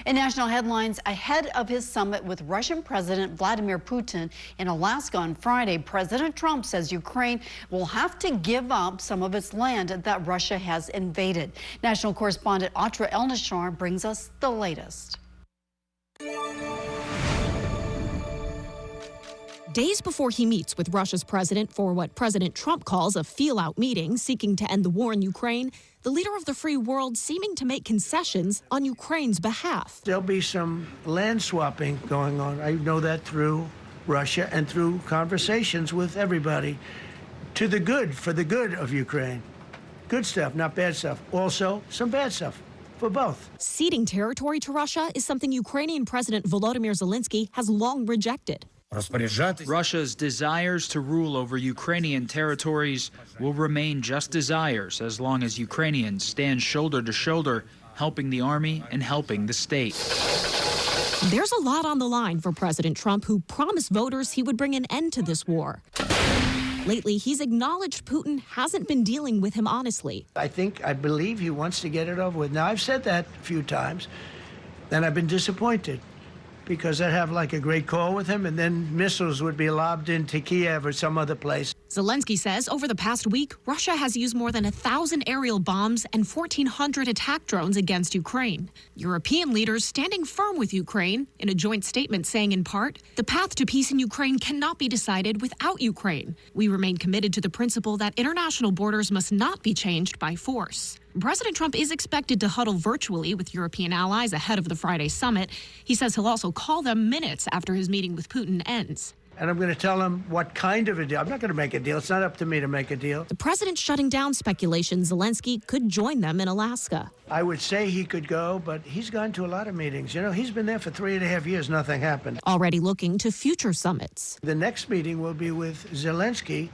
In national headlines, ahead of his summit with Russian President Vladimir Putin in Alaska on Friday, President Trump says Ukraine will have to give up some of its land that Russia has invaded. National correspondent Atra El-Nashar brings us the latest. Days before he meets with Russia's president for what President Trump calls a feel-out meeting seeking to end the war in Ukraine, the leader of the free world seeming to make concessions on Ukraine's behalf. There'll be some land swapping going on. I know that through Russia and through conversations with everybody to the good, for the good of Ukraine. Good stuff, not bad stuff. Also, some bad stuff. For both. Ceding territory to Russia is something Ukrainian President Volodymyr Zelensky has long rejected. Russia's desires to rule over Ukrainian territories will remain just desires as long as Ukrainians stand shoulder to shoulder, helping the army and helping the state. There's a lot on the line for President Trump, who promised voters he would bring an end to this war. Lately, he's acknowledged Putin hasn't been dealing with him honestly. I believe he wants to get it over with. Now, I've said that a few times, and I've been disappointed, because I'd have like a great call with him, and then missiles would be lobbed into Kiev or some other place. Zelensky says over the past week, Russia has used more than 1,000 aerial bombs and 1,400 attack drones against Ukraine. European leaders standing firm with Ukraine in a joint statement saying, in part, the path to peace in Ukraine cannot be decided without Ukraine. We remain committed to the principle that international borders must not be changed by force. President Trump is expected to huddle virtually with European allies ahead of the Friday summit. He says he'll also call them minutes after his meeting with Putin ends. And I'm going to tell him what kind of a deal. I'm not going to make a deal. It's not up to me to make a deal. The president shutting down speculation Zelensky could join them in Alaska. I would say he could go, but he's gone to a lot of meetings. You know, he's been there for 3.5 years. Nothing happened. Already looking to future summits. The next meeting will be with Zelensky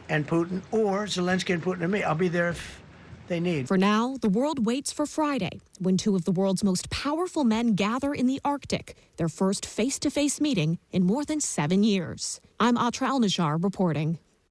and Putin, or Zelensky and Putin and me. I'll be there if they need. For now, the world waits for Friday, when two of the world's most powerful men gather in the Arctic, their first face-to-face meeting in more than 7 years. I'm Atra El-Nashar reporting.